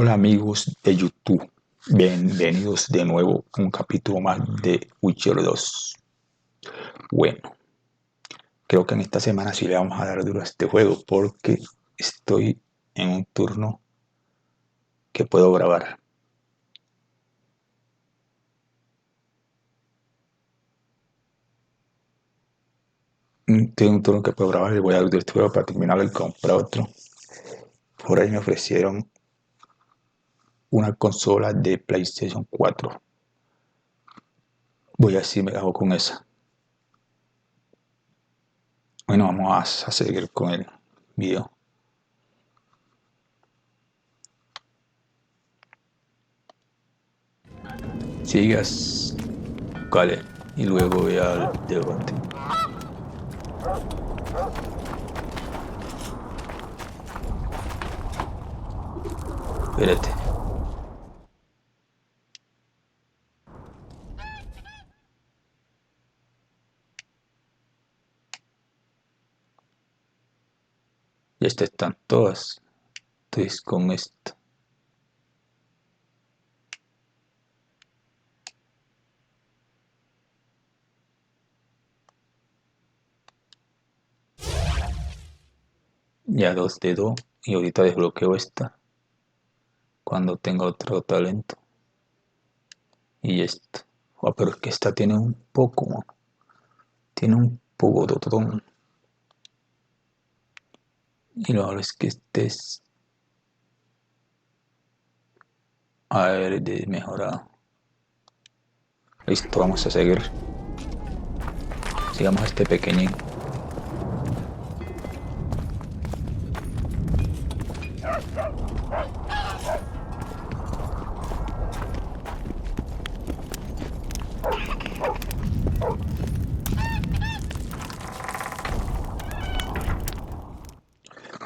Hola amigos de YouTube, bienvenidos de nuevo a un capítulo más de Witcher 2. Bueno, creo que en esta semana sí le vamos a dar duro a este juego porque estoy en un turno que puedo grabar. Estoy en un turno que puedo grabar y voy a dar duro a este juego para terminar y comprar otro. Por ahí me ofrecieron una consola de PlayStation 4. Voy a ver si me hago con esa. Bueno, vamos a seguir con el video. Sigas, vale, y luego voy al debate. Espérate. Ya están todas. Entonces con esto. Ya 2 de 2. Y ahorita desbloqueo esta. Cuando tenga otro talento. Y esto. Oh, pero es que esta tiene un poco. Tiene un poco de totón. Y lo malo es que este es. A ver, de mejorado. Listo, vamos a seguir. Sigamos a este pequeñín.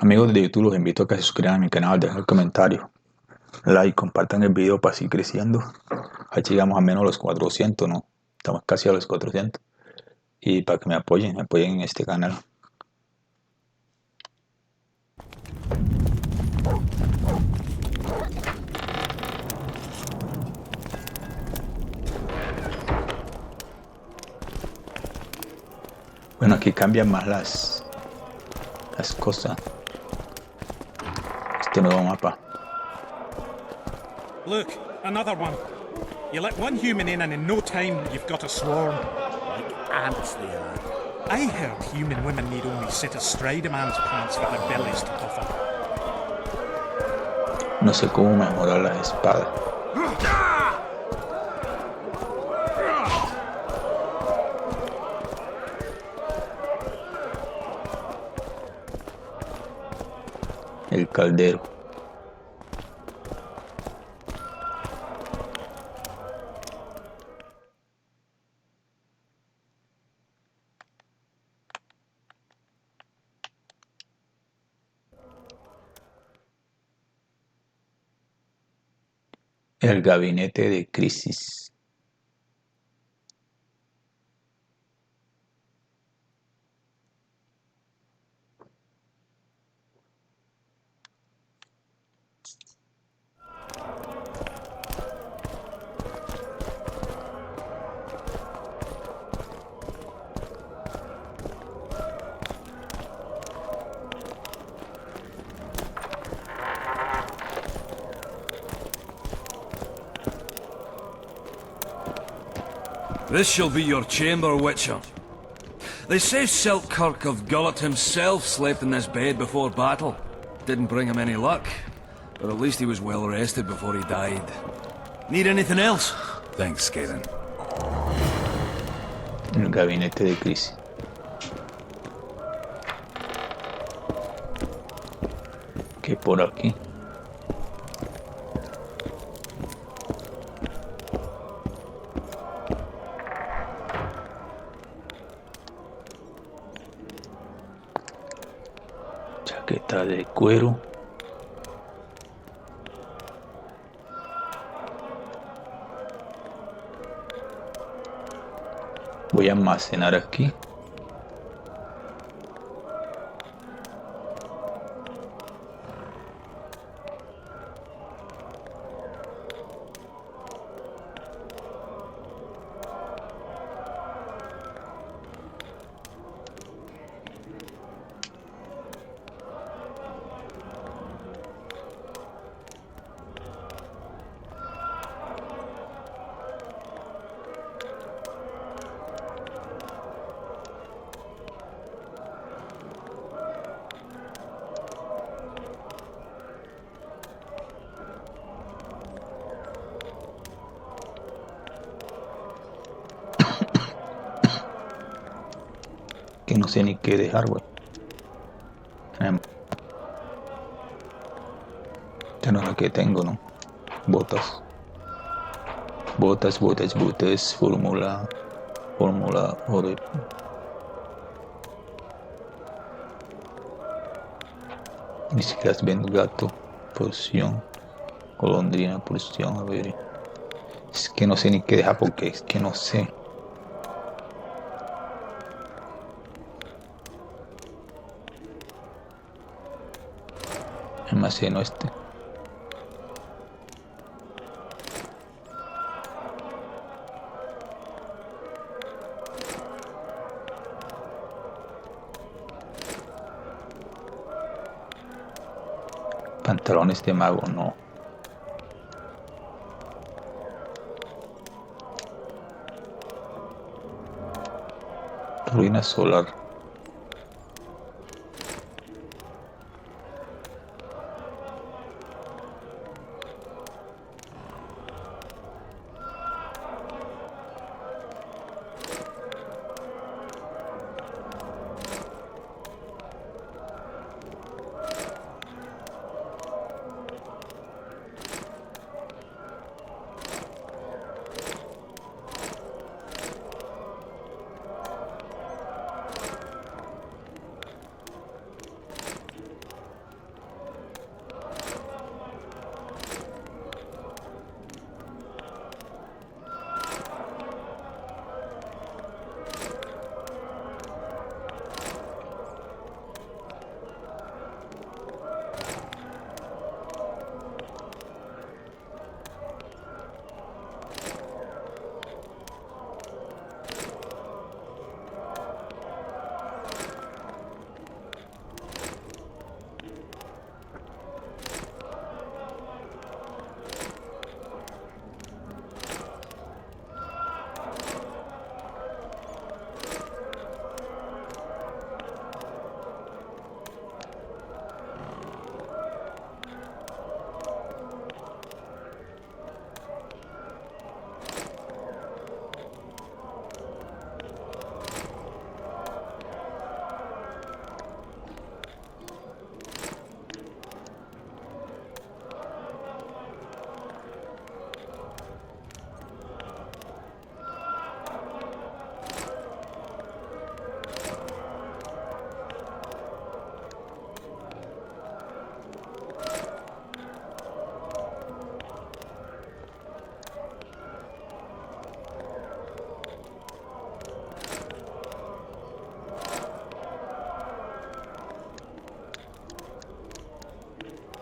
Amigos de YouTube, los invito a que se suscriban a mi canal, dejen el comentario, like, compartan el video para seguir creciendo. Ahí llegamos a menos los 400, ¿no? Estamos casi a los 400. Y para que me apoyen en este canal. Bueno, aquí cambian más las cosas. Este nuevo mapa. Look, another one. You let one human in and in no time you've got a swarm. Like ants they are. I heard human women need only sit astride a man's pants for their bellies to puff up. No sé cómo mejorar las espadas. El caldero. El gabinete de crisis. This shall be your chamber, Witcher. They say Selkirk of Gullet himself slept in this bed before battle. Didn't bring him any luck, but at least he was well rested before he died. Need anything else? Thanks, Skaden. El gabinete de crisis. Que por aquí. Chaqueta de cuero. Voy a almacenar aquí. Que no sé ni qué dejar, güey. Ya no sé qué tengo, ¿no? Botas. Botas, fórmula, joder. Bicicletas, vendo gato, porción, golondrina, porción, a ver. Es que no sé ni qué dejar porque es que no sé. Almaceno este. Pantalones de mago, no. Ruina solar.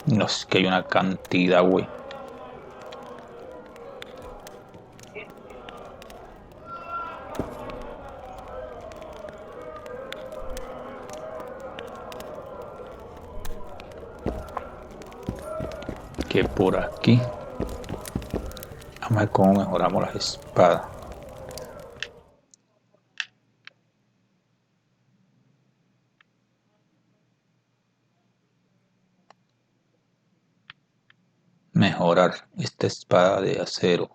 No sé, que hay una cantidad, güey. Que por aquí. Vamos a ver cómo mejoramos las espadas. Mejorar esta espada de acero.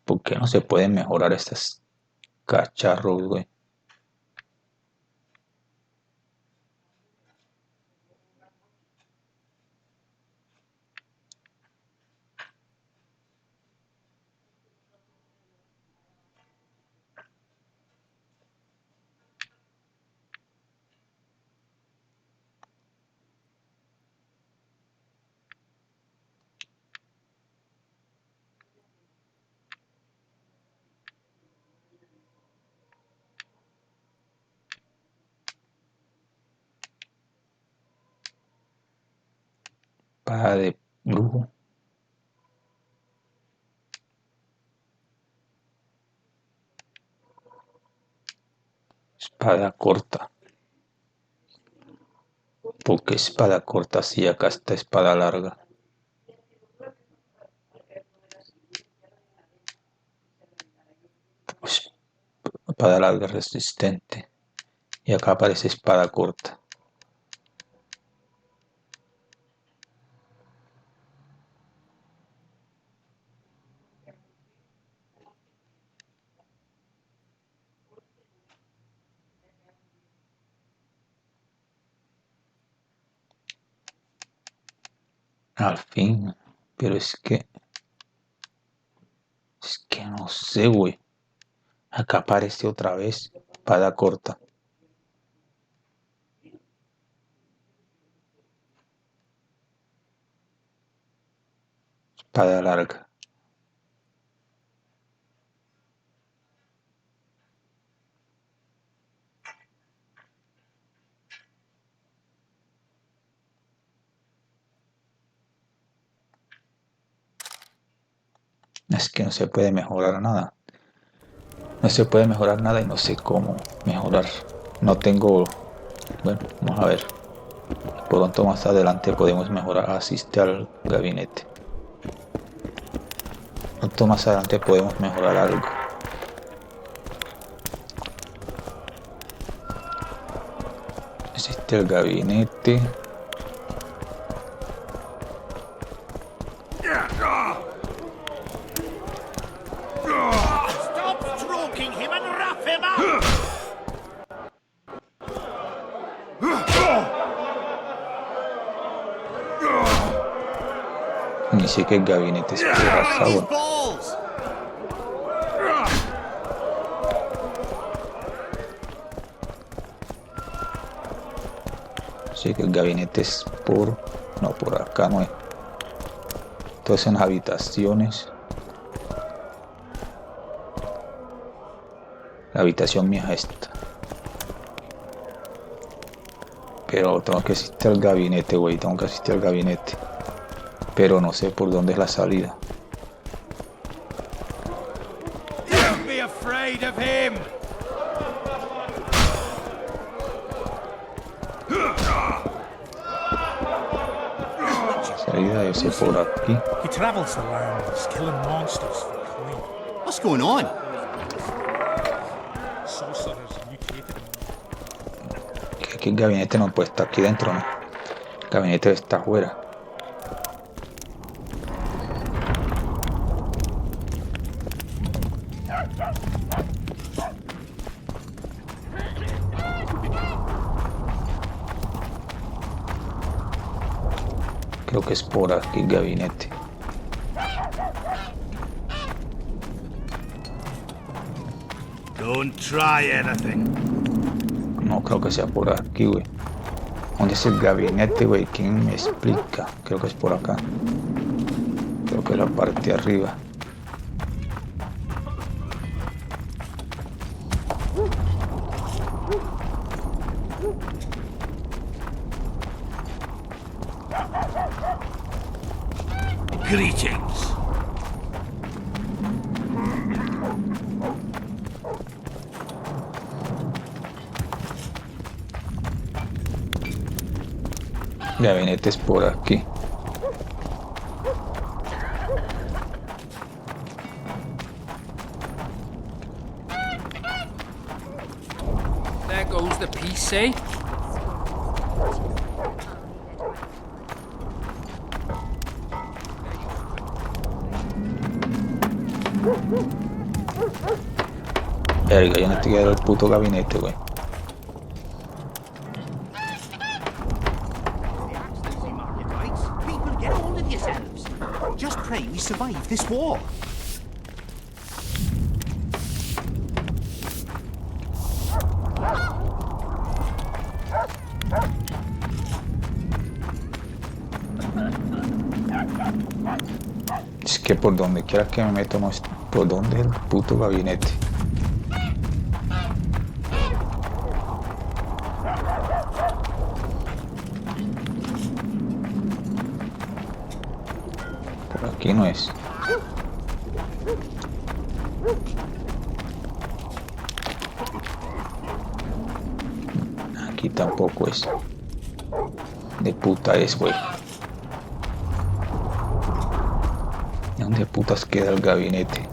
¿Por qué no se pueden mejorar estas cacharros, güey? Espada de brujo. Espada corta. ¿Por qué espada corta si acá está espada larga? Pues, espada larga resistente. Y acá aparece espada corta. Al fin. Pero es que no sé, güey. Acá aparece otra vez espada corta. Espada larga. Es que no se puede mejorar nada. No se puede mejorar nada y no sé cómo mejorar. No tengo... Bueno, vamos a ver. Pronto más adelante podemos mejorar. Asiste al gabinete. Pronto más adelante podemos mejorar algo. Asiste al gabinete. Ni sé que el gabinete es por acá, bueno. Sí que el gabinete es por... No, por acá no es. Entonces en las habitaciones. La habitación mía es esta. Pero tengo que asistir al gabinete, güey. Tengo que asistir al gabinete. Pero no sé por dónde es la salida. Don't be afraid of him. Salida debe ser por aquí. He travels the lands, killing monsters for coin. What's going on? Sorcerers mutated. Que aquí el gabinete no puede estar aquí dentro, ¿no? El gabinete está afuera. Creo que es por aquí el gabinete. Don't try anything. No creo que sea por aquí, güey. ¿Dónde es el gabinete, güey? ¿Quién me explica? Creo que es por acá. Creo que es la parte de arriba. Greetings. El gabinete es por aquí. There goes the PC. Verga, yo no estoy viendo el puto gabinete, güey. People, get hold of yourselves. Just pray we survive this war. Es que por donde quiera que me meto, no es por donde es el puto gabinete. no es. Aquí tampoco es. De puta es, güey. ¿Dónde putas queda el gabinete?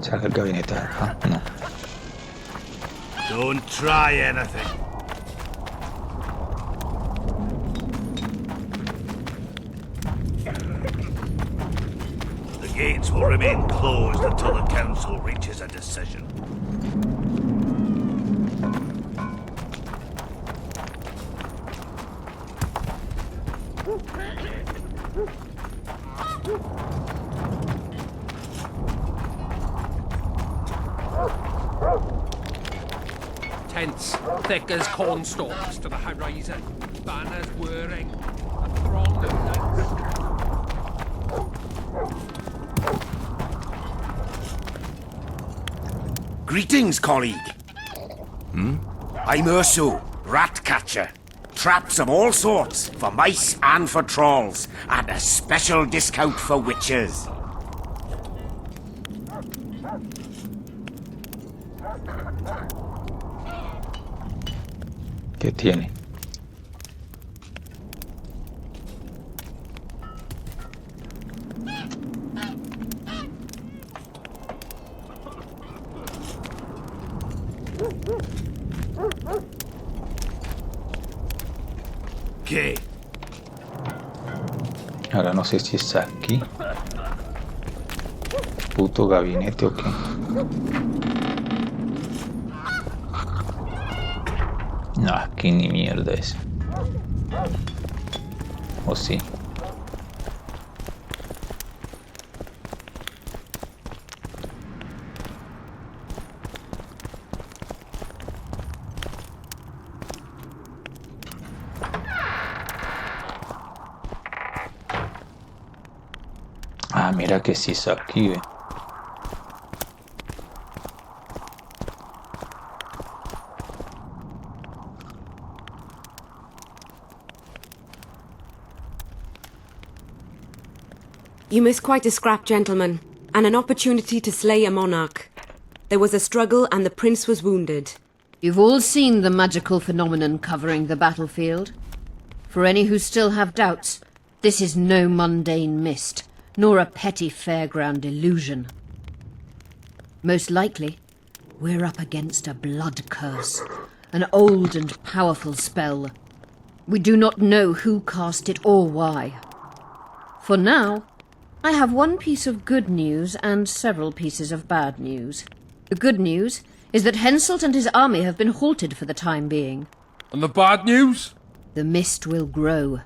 Saca el gabinete. Ah, no. Don't try anything. The gates will remain closed until the council reaches a decision. Tents, thick as cornstalks to the horizon, banners whirring, a throng of knights. Greetings, colleague. I'm Urso, rat catcher. Traps of all sorts, for mice and for trolls, at a special discount for witches. ¿Qué tiene? ¿Qué? Ahora no sé si es aquí. Puto gabinete o qué. No, aquí ni mierda es. ¿O sí? Ah, mira que sí es aquí, ve. You missed quite a scrap, gentlemen, and an opportunity to slay a monarch. There was a struggle and the prince was wounded. You've all seen the magical phenomenon covering the battlefield. For any who still have doubts, this is no mundane mist, nor a petty fairground illusion. Most likely, we're up against a blood curse, an old and powerful spell. We do not know who cast it or why. For now, I have one piece of good news and several pieces of bad news. The good news is that Henselt and his army have been halted for the time being. And the bad news? The mist will grow.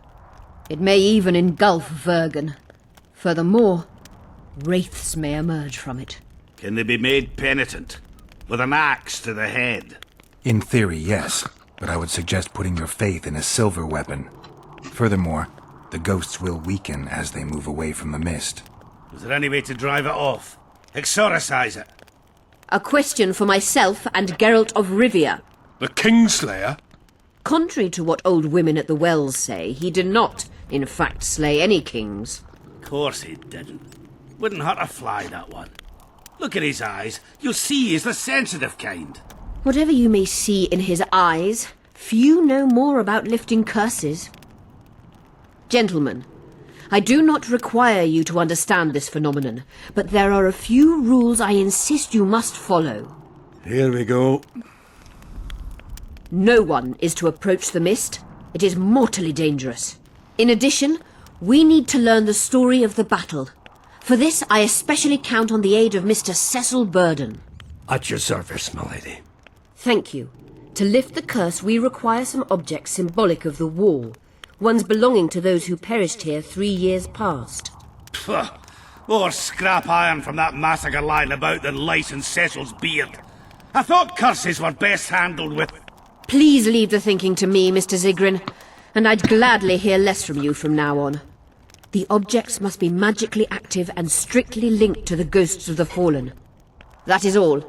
It may even engulf Vergen. Furthermore, wraiths may emerge from it. Can they be made penitent? With an axe to the head? In theory, yes. But I would suggest putting your faith in a silver weapon. Furthermore, the ghosts will weaken as they move away from the mist. Is there any way to drive it off? Exorcise it? A question for myself and Geralt of Rivia. The Kingslayer? Contrary to what old women at the wells say, he did not, in fact, slay any kings. Of course he didn't. Wouldn't hurt a fly, that one. Look at his eyes. You'll see he's the sensitive kind. Whatever you may see in his eyes, few know more about lifting curses. Gentlemen, I do not require you to understand this phenomenon, but there are a few rules I insist you must follow. Here we go. No one is to approach the mist. It is mortally dangerous. In addition, we need to learn the story of the battle. For this, I especially count on the aid of Mr. Cecil Burden. At your service, my lady. Thank you. To lift the curse, we require some objects symbolic of the war. Ones belonging to those who perished here 3 years past. Pugh, More scrap iron from that massacre lying about than lice in Cecil's beard. I thought curses were best handled with... Please leave the thinking to me, Mr. Zigrin, and I'd gladly hear less from you from now on. The objects must be magically active and strictly linked to the ghosts of the fallen. That is all.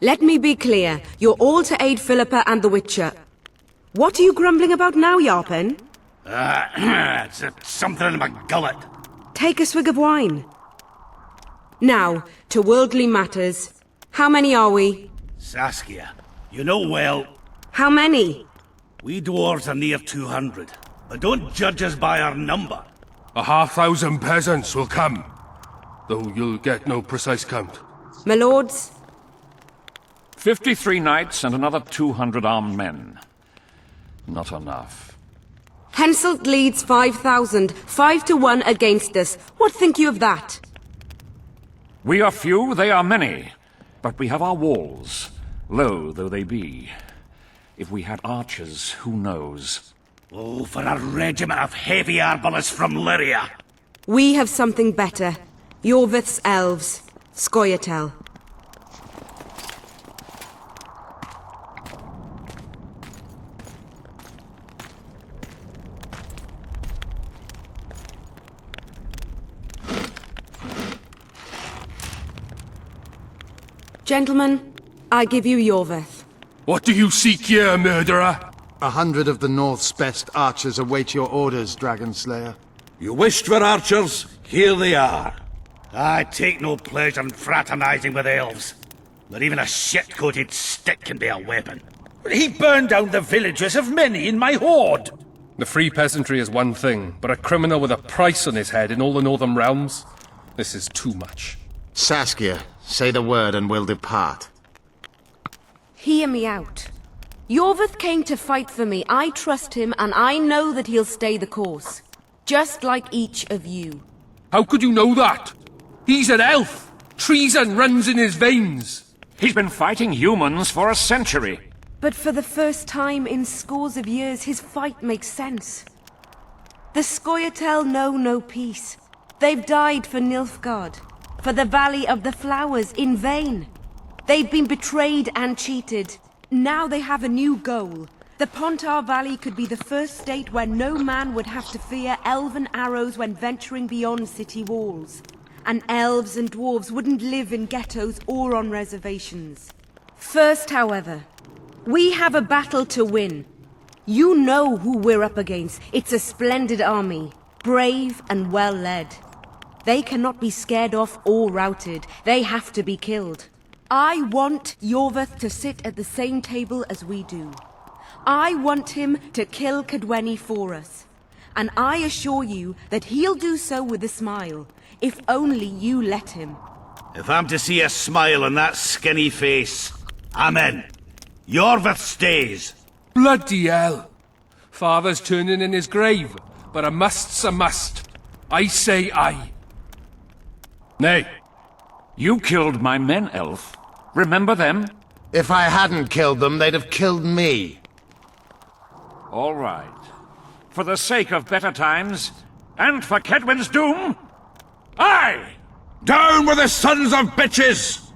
Let me be clear. You're all to aid Philippa and the Witcher. What are you grumbling about now, Yarpen? It's something in my gullet. Take a swig of wine. Now, to worldly matters. How many are we? Saskia, you know well... How many? We dwarves are near 200, but don't judge us by our number. 1,000 peasants will come, though you'll get no precise count. My lords? 53 knights and another 200 armed men. Not enough. Henselt leads 5,000, 5-1 against us. What think you of that? We are few, they are many, but we have our walls, low though they be. If we had archers, who knows? Oh, for a regiment of heavy arbalists from Lyria! We have something better. Yorvith's elves. Scoia'tael. Gentlemen, I give you Yorvith. What do you seek here, murderer? 100 of the North's best archers await your orders, Dragon Slayer. You wished for archers? Here they are. I take no pleasure in fraternizing with elves. But even a shit-coated stick can be a weapon. He burned down the villages of many in my horde. The free peasantry is one thing, but a criminal with a price on his head in all the Northern realms? This is too much. Saskia, say the word and we'll depart. Hear me out. Yorvith came to fight for me. I trust him, and I know that he'll stay the course. Just like each of you. How could you know that? He's an elf! Treason runs in his veins! He's been fighting humans for a century. But for the first time in scores of years, his fight makes sense. The Scoia'tael know no peace. They've died for Nilfgaard, for the Valley of the Flowers, in vain. They've been betrayed and cheated. Now they have a new goal. The Pontar Valley could be the first state where no man would have to fear elven arrows when venturing beyond city walls. And elves and dwarves wouldn't live in ghettos or on reservations. First, however, we have a battle to win. You know who we're up against. It's a splendid army, brave and well led. They cannot be scared off or routed. They have to be killed. I want Yorvith to sit at the same table as we do. I want him to kill Cadwenny for us. And I assure you that he'll do so with a smile, if only you let him. If I'm to see a smile on that skinny face, I'm in. Yorvith stays. Bloody hell! Father's turning in his grave, but a must's a must. I say aye. Nay. You killed my men, elf. Remember them? If I hadn't killed them, they'd have killed me. All right. For the sake of better times, and for Kedwin's doom, aye! Down with the sons of bitches!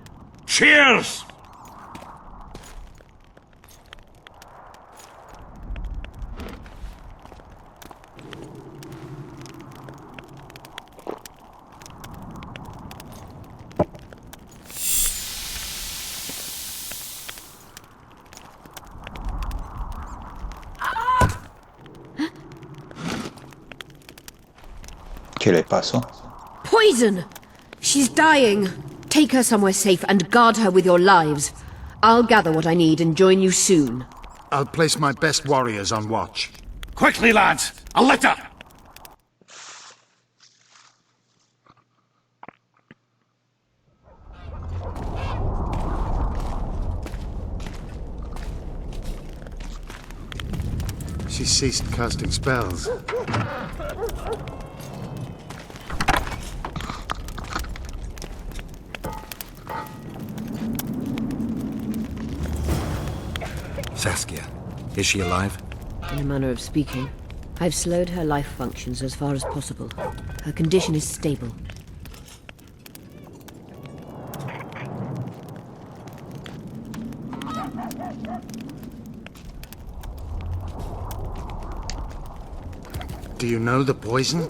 Cheers! ¿Qué le pasó? Poison! She's dying. Take her somewhere safe and guard her with your lives. I'll gather what I need and join you soon. I'll place my best warriors on watch. Quickly, lads! A litter! She ceased casting spells. Saskia, is she alive? In a manner of speaking. I've slowed her life functions as far as possible. Her condition is stable. Do you know the poison?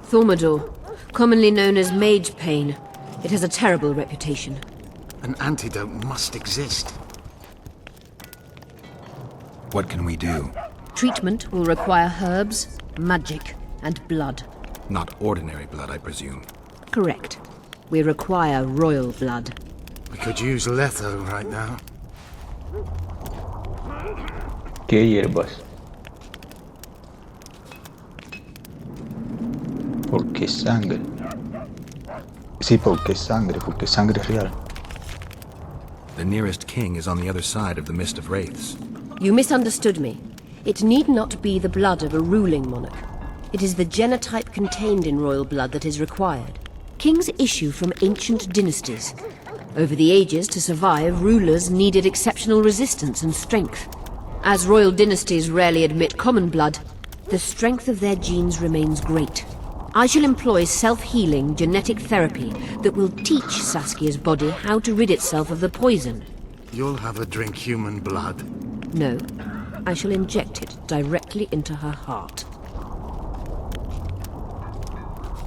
Thormodor, commonly known as mage pain. It has a terrible reputation. An antidote must exist. What can we do? Treatment will require herbs, magic, and blood. Not ordinary blood, I presume. Correct. We require royal blood. We could use letho right now. ¿Qué hierbas? Porque sangre. Sí, porque sangre real. The nearest king is on the other side of the Mist of Wraiths. You misunderstood me. It need not be the blood of a ruling monarch. It is the genotype contained in royal blood that is required. Kings issue from ancient dynasties. Over the ages, to survive, rulers needed exceptional resistance and strength. As royal dynasties rarely admit common blood, the strength of their genes remains great. I shall employ self-healing genetic therapy that will teach Saskia's body how to rid itself of the poison. You'll have her drink human blood. No, I shall inject it directly into her heart.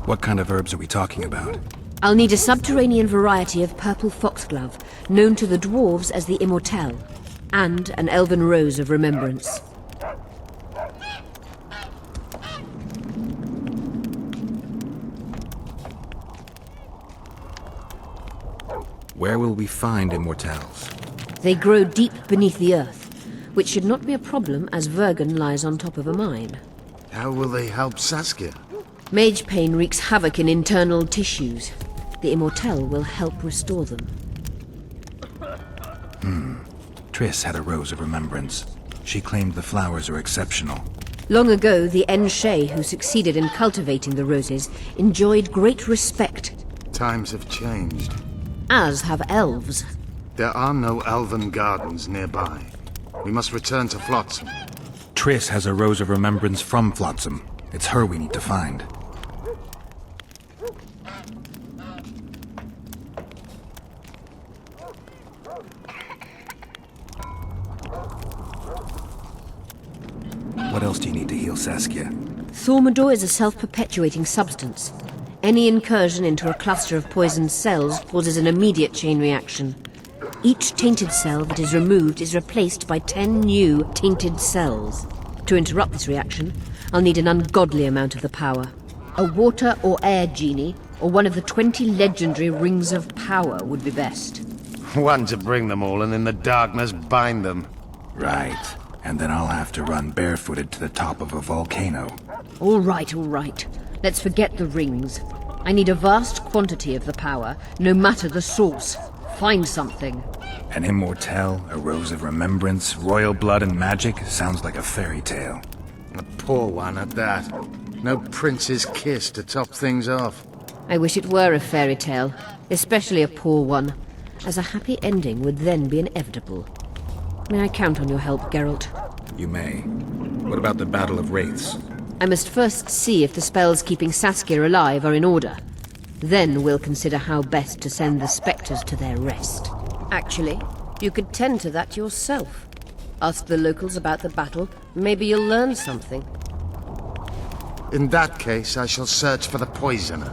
What kind of herbs are we talking about? I'll need a subterranean variety of purple foxglove, known to the dwarves as the Immortelle, and an elven rose of remembrance. Where will we find immortelles? They grow deep beneath the earth, which should not be a problem as Vergen lies on top of a mine. How will they help Saskia? Mage pain wreaks havoc in internal tissues. The Immortelle will help restore them. Triss had a rose of remembrance. She claimed the flowers are exceptional. Long ago, the Enshe who succeeded in cultivating the roses enjoyed great respect. Times have changed. As have elves. There are no elven gardens nearby. We must return to Flotsam. Triss has a rose of remembrance from Flotsam. It's her we need to find. What else do you need to heal Saskia? Thormodor is a self-perpetuating substance. Any incursion into a cluster of poisoned cells causes an immediate chain reaction. Each tainted cell that is removed is replaced by 10 new tainted cells. To interrupt this reaction, I'll need an ungodly amount of the power. A water or air genie, or one of the 20 legendary rings of power would be best. One to bring them all and in the darkness bind them. Right. And then I'll have to run barefooted to the top of a volcano. All right, all right. Let's forget the rings. I need a vast quantity of the power, no matter the source. Find something. An immortelle, a rose of remembrance, royal blood and magic sounds like a fairy tale. A poor one at that. No prince's kiss to top things off. I wish it were a fairy tale, especially a poor one, as a happy ending would then be inevitable. May I count on your help, Geralt? You may. What about the Battle of Wraiths? I must first see if the spells keeping Saskia alive are in order. Then we'll consider how best to send the spectres to their rest. Actually, you could tend to that yourself. Ask the locals about the battle. Maybe you'll learn something. In that case, I shall search for the poisoner.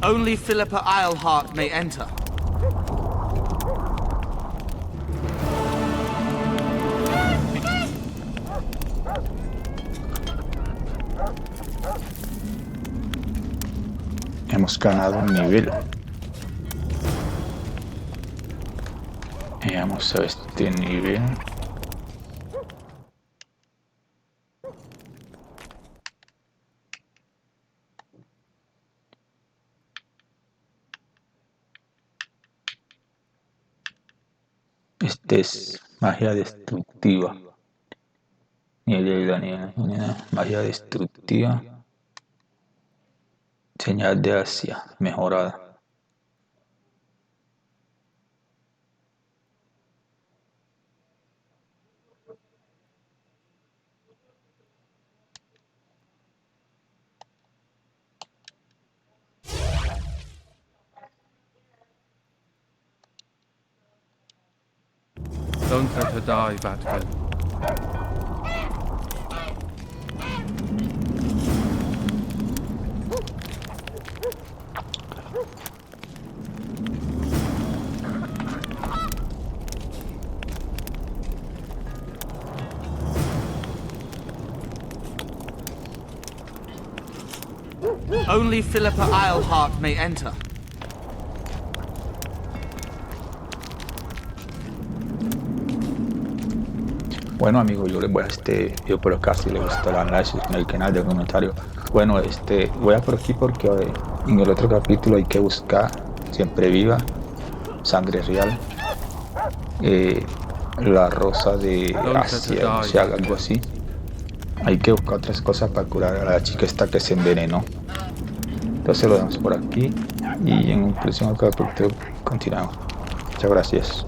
Only Philippa Eilhart may enter. Hemos ganado un nivel. Vamos a este nivel. Este es magia destructiva. Nivel de la nieve, magia destructiva. Señal de Asia, mejorada. Don't let her die, Vatican. Only Philippa Eilhart may enter. Bueno amigos, yo les voy a yo por acá si les gustó el análisis en el canal de comentario. Bueno, voy a por aquí porque en el otro capítulo hay que buscar siempre viva, sangre real, la rosa de Asia, o sea, algo así. Hay que buscar otras cosas para curar a la chica esta que se envenenó. Entonces lo damos por aquí y en un próximo capítulo continuamos. Muchas gracias.